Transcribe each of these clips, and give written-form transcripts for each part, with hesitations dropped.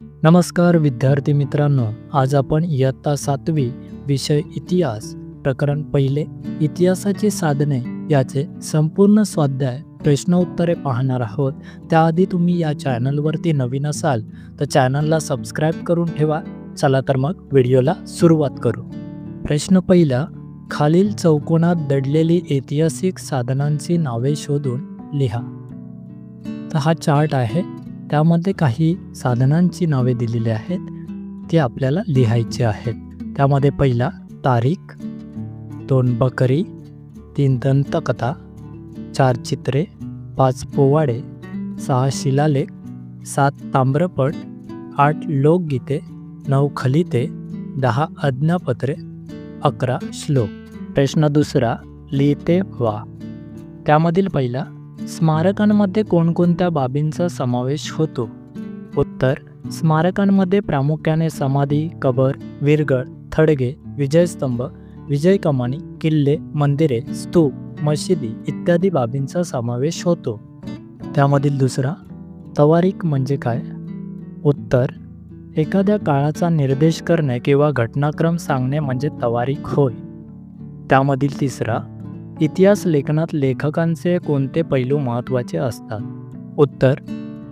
नमस्कार विद्यार्थी मित्रांनो, आज आपण इयत्ता 7वी विषय इतिहास प्रकरण पहिले इतिहासाची साधने याचे संपूर्ण स्वाध्याय प्रश्न उत्तरे पाहणार आहोत. त्याआधी तुम्ही या चॅनलवरती नवीन असाल तर चॅनलला सबस्क्राईब करून ठेवा. चला तर मग व्हिडिओला सुरुवात करू. प्रश्न पहिला, खालील चौकोनात दडलेली ऐतिहासिक साधनांची नावे शोधून लिहा. तर हा चार्ट आहे, त्यामध्ये काही साधनांची नावे दिलेली आहेत, ते आपल्याला लिहायचे आहेत. त्यामध्ये पहिला तारीख, 2 बकरी, 3 दंतकथा, 4 चित्रे, 5 पोवाडे, 6 शिलालेख, 7 ताम्रपट, 8 लोकगीते, 9 खलिते, 10 आज्ञापत्रे, 11 श्लोक. प्रश्न दुसरा, लिहिते व्हा. त्यामधील पहिला, स्मारकांमध्ये कोणकोणत्या बाबींचा समावेश होतो? उत्तर, स्मारकांमध्ये प्रामुख्याने समाधी, कबर, वीरगळ, थडगे, विजयस्तंभ, विजय कमानी, किल्ले, मंदिरे, स्तूप, मशिदी इत्यादी बाबींचा समावेश होतो. त्यामधील दुसरा, तवारीख म्हणजे काय? उत्तर, एखाद्या काळाचा निर्देश करणे किंवा घटनाक्रम सांगणे म्हणजे तवारीख होय. त्यामधील तिसरा, इतिहास लेखनात लेखकांचे कोणते पैलू महत्त्वाचे असतात? उत्तर,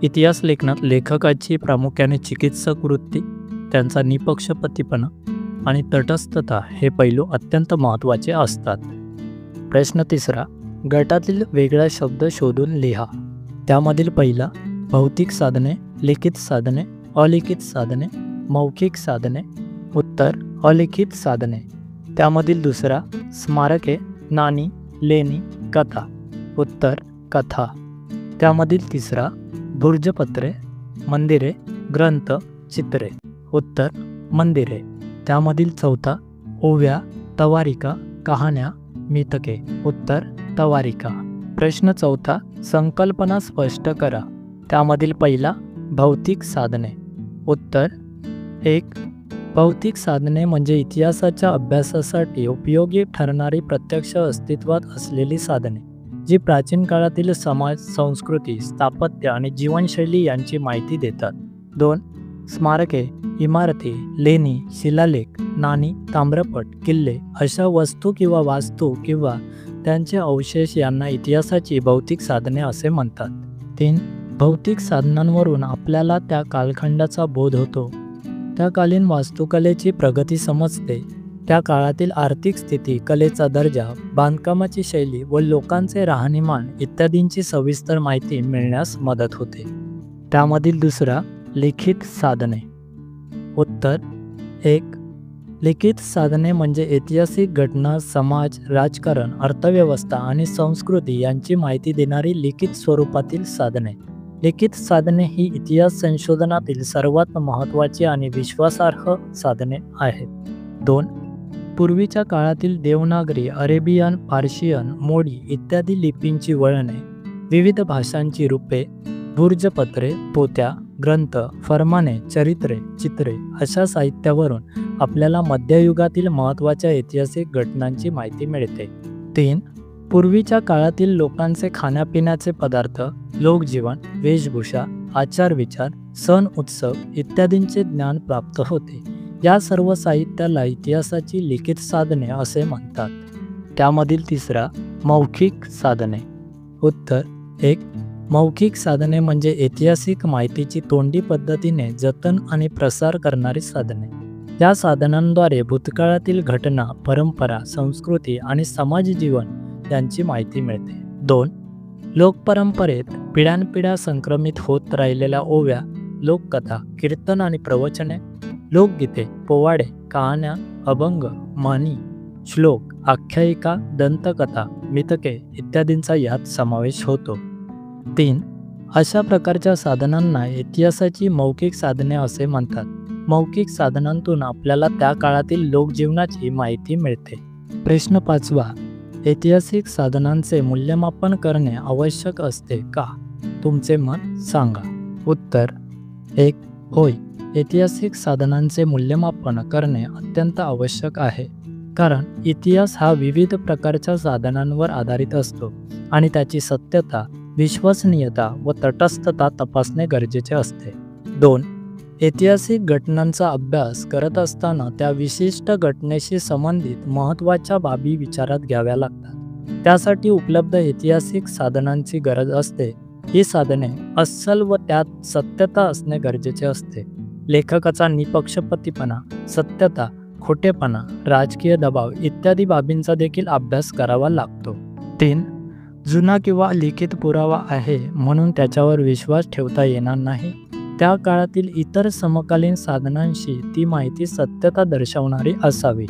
इतिहास लेखनात लेखकाची प्रामुख्याने चिकित्सक वृत्ती, त्यांचा निपक्षपातीपणा आणि तटस्थता हे पैलू अत्यंत महत्त्वाचे असतात. प्रश्न तिसरा, गटातील वेगळा शब्द शोधून लिहा. त्यामधील पहिला, भौतिक साधने, लिखित साधने, अलिखित साधने, मौखिक साधने. उत्तर, अलिखित साधने. त्यामधील दुसरा, स्मारके, नाणी, लेणी, कथा. उत्तर, कथा. त्यामधील तिसरा, भुर्जपत्रे, मंदिरे, ग्रंथ, चित्रे. उत्तर, मंदिरे. त्यामधील चौथा, ओव्या, तवारिका, कहाण्या, मितके. उत्तर, तवारिका. प्रश्न चौथा, संकल्पना स्पष्ट करा. त्यामधील पहिला, भौतिक साधने. उत्तर, 1. भौतिक साधने म्हणजे इतिहासाच्या अभ्यासासाठी उपयोगी ठरणारी प्रत्यक्ष अस्तित्वात असलेली साधने, जी प्राचीन काळातील समाज, संस्कृती, स्थापत्य आणि जीवनशैली यांची माहिती देतात. 2. स्मारके, इमारती, लेणी, शिलालेख, नाणी, ताम्रपट, किल्ले अशा वस्तू किंवा वास्तू किंवा त्यांचे अवशेष यांना इतिहासाची भौतिक साधने असे म्हणतात. 3. भौतिक साधनांवरून आपल्याला त्या कालखंडाचा बोध होतो. त्याकालीन वास्तुकलेची प्रगती समजते. त्या काळातील आर्थिक स्थिती, कलेचा दर्जा, बांधकामाची शैली व लोकांचे राहणीमान इत्यादींची सविस्तर माहिती मिळण्यास मदत होते. त्यामधील दुसरा, लिखित साधने. उत्तर, 1. लिखित साधने म्हणजे ऐतिहासिक घटना, समाज, राजकारण, अर्थव्यवस्था आणि संस्कृती यांची माहिती देणारी लिखित स्वरूपातील साधने. लिखित साधने ही इतिहास संशोधनातील सर्वात महत्त्वाची आणि विश्वासार्ह साधने आहेत. 2. पूर्वीच्या काळातील देवनागरी, अरेबियन, पार्शियन, मोडी इत्यादी लिपींची वळणे, विविध भाषांची रूपे, भुर्जपत्रे, पोत्या, ग्रंथ, फरमाने, चरित्रे, चित्रे अशा साहित्यावरून आपल्याला मध्ययुगातील महत्त्वाच्या ऐतिहासिक घटनांची माहिती मिळते. 3. पूर्वीच्या काळातील लोकांचे खाण्यापिण्याचे पदार्थ, लोकजीवन, वेशभूषा, आचारविचार, सण उत्सव इत्यादींचे ज्ञान प्राप्त होते. या सर्व साहित्याला इतिहासाची लिखित साधने असे म्हणतात. त्यामधील तिसरा, मौखिक साधने. उत्तर, 1. मौखिक साधने म्हणजे ऐतिहासिक माहितीची तोंडी पद्धतीने जतन आणि प्रसार करणारी साधने. या साधनांद्वारे भूतकाळातील घटना, परंपरा, संस्कृती आणि समाजजीवन यांची माहिती मिळते. 2. लोकपरंपरेत पिढ्यानपिढ्या संक्रमित होत राहिलेल्या ओव्या, लोककथा, कीर्तन आणि प्रवचने, लोकगीते, पोवाडे, कहाण्या, अभंग, म्हणी, श्लोक, आख्यायिका, दंतकथा, मितके इत्यादींचा यात समावेश होतो. 3. अशा प्रकारच्या साधनांना इतिहासाची मौखिक साधने असे म्हणतात. मौखिक साधनांतून आपल्याला त्या काळातील लोकजीवनाची माहिती मिळते. प्रश्न 5वा, ऐतिहासिक साधनांचे मूल्यमापन करणे आवश्यक असते का? तुमचे मत सांगा. उत्तर, 1. होय, ऐतिहासिक साधनांचे मूल्यमापन करणे अत्यंत आवश्यक आहे. कारण इतिहास हा विविध प्रकारच्या साधनांवर आधारित असतो आणि त्याची सत्यता, विश्वसनीयता व तटस्थता तपासणे गरजेचे असते. 2. ऐतिहासिक घटनांचा अभ्यास करत असताना त्या विशिष्ट घटनेशी संबंधित महत्त्वाच्या बाबी विचारात घ्याव्या लागतात. त्यासाठी उपलब्ध ऐतिहासिक साधनांची गरज असते. ही साधने अस्सल व त्यात सत्यता असणे गरजेचे असते. लेखकाचा निपक्षपातीपणा, सत्यता, खोटेपणा, राजकीय दबाव इत्यादी बाबींचा देखील अभ्यास करावा लागतो. 3. जुना किंवा लिखित पुरावा आहे म्हणून त्याच्यावर विश्वास ठेवता येणार नाही. त्या काळातील इतर समकालीन साधनांशी ती माहिती सत्यता दर्शवणारी असावी.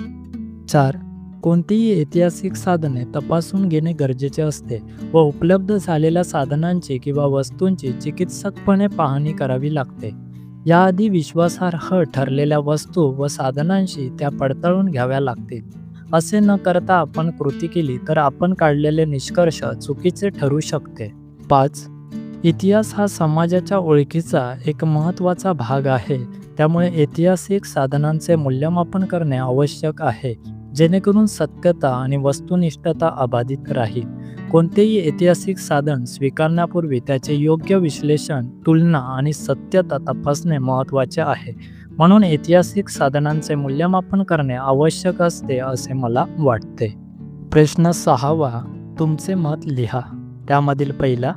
4. कोणतीही ऐतिहासिक साधने तपासून घेणे गरजेचे असते व उपलब्ध झालेल्या साधनांची किंवा वस्तूंची चिकित्सकपणे पाहणी करावी लागते. याआधी विश्वासार्ह ठरलेल्या वस्तू व साधनांशी त्या पडताळून घ्याव्या लागतील. असे न करता आपण कृती केली तर आपण काढलेले निष्कर्ष चुकीचे ठरू शकते. 5. इतिहास हा समाजाच्या ओळखीचा एक महत्त्वाचा भाग आहे. त्यामुळे ऐतिहासिक साधनांचे मूल्यमापन करणे आवश्यक आहे, जेणेकरून सत्यता आणि वस्तुनिष्ठता अबाधित राहील. कोणतेही ऐतिहासिक साधन स्वीकारण्यापूर्वी त्याचे योग्य विश्लेषण, तुलना आणि सत्यता तपासणे महत्त्वाचे आहे. म्हणून ऐतिहासिक साधनांचे मूल्यमापन करणे आवश्यक असते असे मला वाटते. प्रश्न 6. तुमचे मत लिहा. त्यामधील पहिला,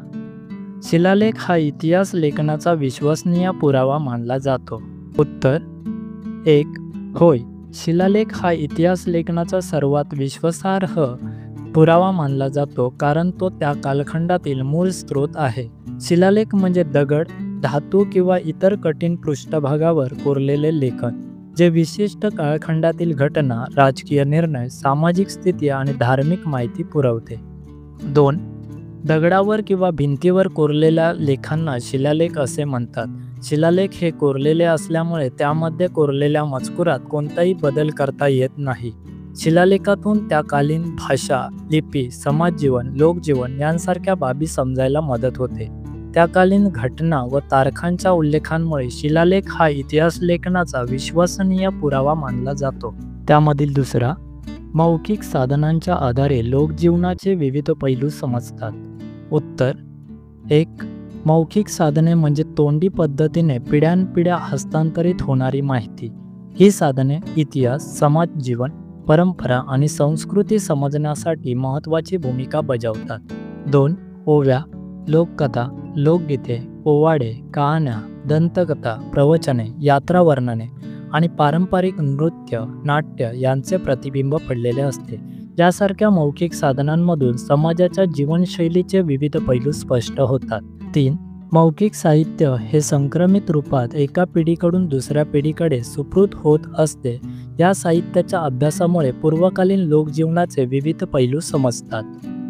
शिलालेख हा इतिहास लेखनाचा विश्वसनीय पुरावा मानला जातो. उत्तर 1. होय, शिलालेख हा इतिहास लेखनाचा सर्वात विश्वासार्ह पुरावा मानला जातो, कारण तो त्या कालखंडातील मूळ स्रोत आहे. शिलालेख म्हणजे दगड, धातू किंवा इतर कठीण पृष्ठभागावर कोरलेले लेखन, जे विशिष्ट कालखंडातील घटना, राजकीय निर्णय, सामाजिक स्थिती आणि धार्मिक माहिती पुरवते. 2. दगडावर किंवा भिंतीवर कोरलेल्या लेखांना शिलालेख असे म्हणतात. शिलालेख हे कोरलेले असल्यामुळे त्यामध्ये कोरलेल्या मजकुरात कोणताही बदल करता येत नाही. शिलालेखातून त्याकालीन भाषा, लिपी, समाजजीवन, लोकजीवन यांसारख्या बाबी समजायला मदत होते. त्याकालीन घटना व तारखांच्या उल्लेखांमुळे शिलालेख हा इतिहास लेखनाचा विश्वसनीय पुरावा मानला जातो. त्यामधील दुसरा, मौखिक साधनांच्या आधारे लोकजीवनाचे विविध पैलू समजतात. उत्तर 1. मौखिक साधने म्हणजे तोंडी पद्धतीने पिढ्यानपिढ्या हस्तांतरित होणारी माहिती. ही साधने इतिहास, समाजजीवन, परंपरा आणि संस्कृती समजण्यासाठी महत्त्वाची भूमिका बजावतात. 2. ओव्या, लोककथा, लोकगीते, पोवाडे, कहाण्या, दंतकथा, प्रवचने, यात्रा वर्णने आणि पारंपरिक नृत्य, नाट्य यांचे प्रतिबिंब पडलेले असते. यासारख्या मौखिक साधनांमधून समाजाच्या जीवनशैलीचे विविध पैलू स्पष्ट होतात. 3. मौखिक साहित्य हे संक्रमित रूपात एका पिढीकडून दुसऱ्या पिढीकडे सुपूर्द होत असते. या साहित्याच्या अभ्यासामुळे पूर्वकालीन लोकजीवनाचे विविध पैलू समजतात.